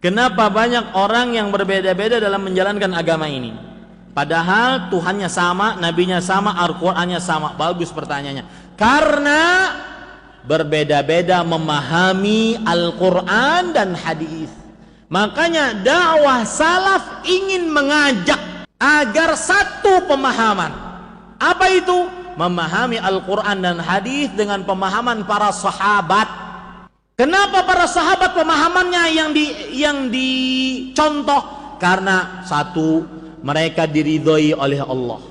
Kenapa banyak orang yang berbeda-beda dalam menjalankan agama ini? Padahal Tuhannya sama, nabinya sama, Al-Qur'annya sama. Bagus pertanyaannya. Karena berbeda-beda memahami Al-Qur'an dan hadis. Makanya dakwah salaf ingin mengajak agar satu pemahaman. Apa itu? Memahami Al-Qur'an dan hadis dengan pemahaman para sahabat. Kenapa para sahabat pemahamannya yang dicontoh? Karena satu, mereka diridhoi oleh Allah.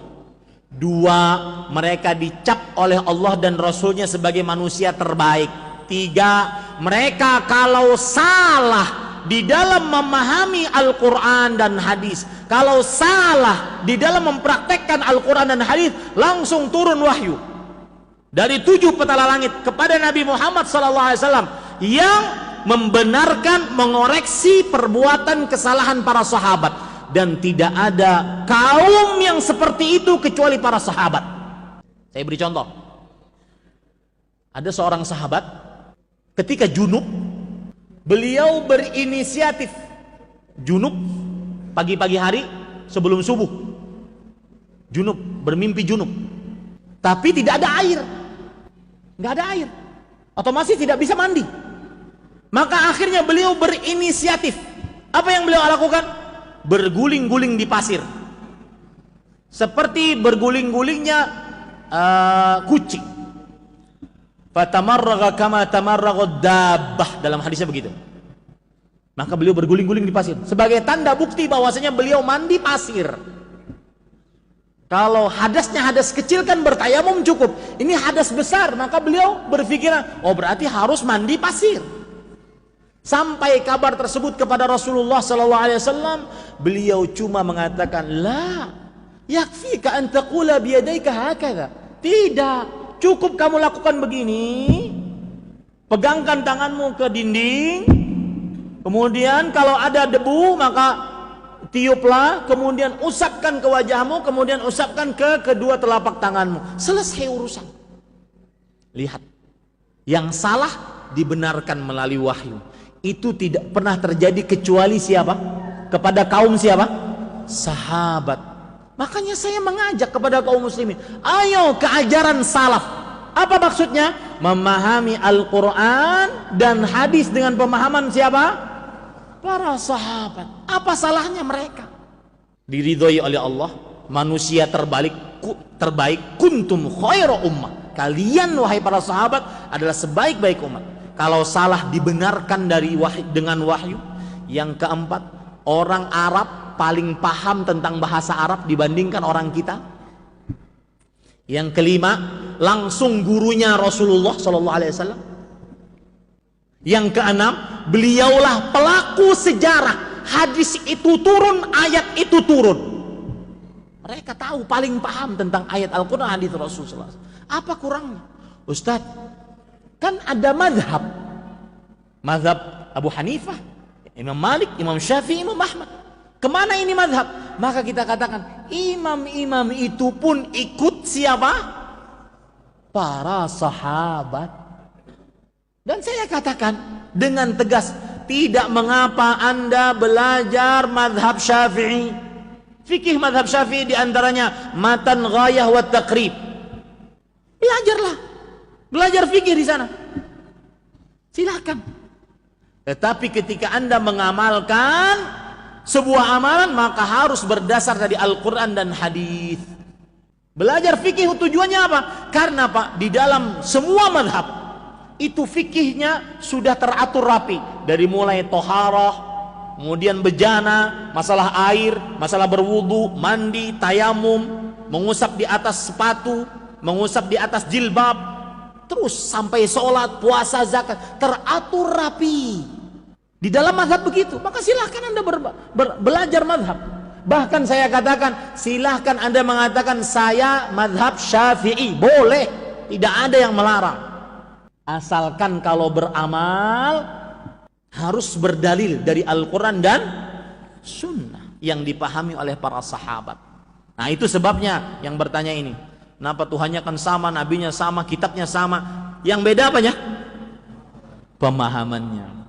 Dua, mereka dicap oleh Allah dan Rasulnya sebagai manusia terbaik. Tiga, mereka kalau salah di dalam memahami Al-Quran dan hadis, kalau salah di dalam mempraktekkan Al-Quran dan hadis, langsung turun wahyu dari 7 petala langit kepada Nabi Muhammad SAW yang membenarkan, mengoreksi perbuatan kesalahan para sahabat. Dan tidak ada kaum yang seperti itu kecuali para sahabat. Saya beri contoh. Ada seorang sahabat ketika junub, beliau berinisiatif junub pagi-pagi hari sebelum subuh. Junub, bermimpi junub. Tapi tidak ada air. Nggak ada air. Otomatis tidak bisa mandi. Maka akhirnya beliau berinisiatif. Apa yang beliau lakukan? Berguling-guling di pasir. Seperti berguling-gulingnya kucing. Fatamarraga kama tamarragad dabbah, dalam hadisnya begitu. Maka beliau berguling-guling di pasir sebagai tanda bukti bahwasanya beliau mandi pasir. Kalau hadasnya hadas kecil kan bertayamum cukup. Ini hadas besar, maka beliau berpikiran, oh berarti harus mandi pasir. Sampai kabar tersebut kepada Rasulullah SAW, beliau cuma mengatakan, la yakfika an taqula biyadayka hakadha. Tidak, cukup kamu lakukan begini. Pegangkan tanganmu ke dinding. Kemudian kalau ada debu maka tiuplah, kemudian usapkan ke wajahmu, kemudian usapkan ke kedua telapak tanganmu. Selesai urusan. Lihat, yang salah dibenarkan melalui wahyu. Itu tidak pernah terjadi kecuali siapa? Kepada kaum siapa? Sahabat. Makanya saya mengajak kepada kaum muslimin, ayo ke ajaran salaf. Apa maksudnya? Memahami Al-Quran dan hadis dengan pemahaman siapa? Para sahabat. Apa salahnya mereka? Diridhoi oleh Allah, manusia terbaik kuntum khairu ummah. Kalian wahai para sahabat adalah sebaik-baik umat. Kalau salah dibenarkan dari dengan wahyu. Yang keempat, orang Arab paling paham tentang bahasa Arab dibandingkan orang kita. Yang kelima, langsung gurunya Rasulullah SAW. Yang keenam, beliaulah pelaku sejarah. Hadis itu turun, ayat itu turun. Mereka tahu, paling paham tentang ayat Al-Quran, hadis Rasulullah SAW. Apa kurangnya? Ustadz, kan ada mazhab Abu Hanifah, Imam Malik, Imam Syafi'i, Imam Ahmad. Kemana ini mazhab? Maka kita katakan imam-imam itu pun ikut siapa? Para sahabat. Dan saya katakan dengan tegas, tidak mengapa Anda belajar mazhab Syafi'i. Fikih mazhab Syafi'i diantaranya matan, ghayah, wa taqrib. Belajarlah. Belajar fikih di sana. Silakan. Tetapi ketika Anda mengamalkan sebuah amalan, maka harus berdasar dari Al-Quran dan hadis. Belajar fikih tujuannya apa? Karena Pak, di dalam semua madhab itu fikihnya sudah teratur rapi. Dari mulai toharah, kemudian bejana, masalah air, masalah berwudu, mandi, tayamum, mengusap di atas sepatu, mengusap di atas jilbab, terus sampai sholat, puasa, zakat, teratur rapi. Di dalam mazhab begitu, maka silahkan Anda belajar mazhab. Bahkan saya katakan, silahkan Anda mengatakan saya mazhab Syafi'i, boleh, tidak ada yang melarang. Asalkan kalau beramal harus berdalil dari Al-Quran dan Sunnah yang dipahami oleh para sahabat. Nah itu sebabnya yang bertanya ini, kenapa Tuhannya kan sama, nabinya sama, kitabnya sama, yang beda apanya? Pemahamannya.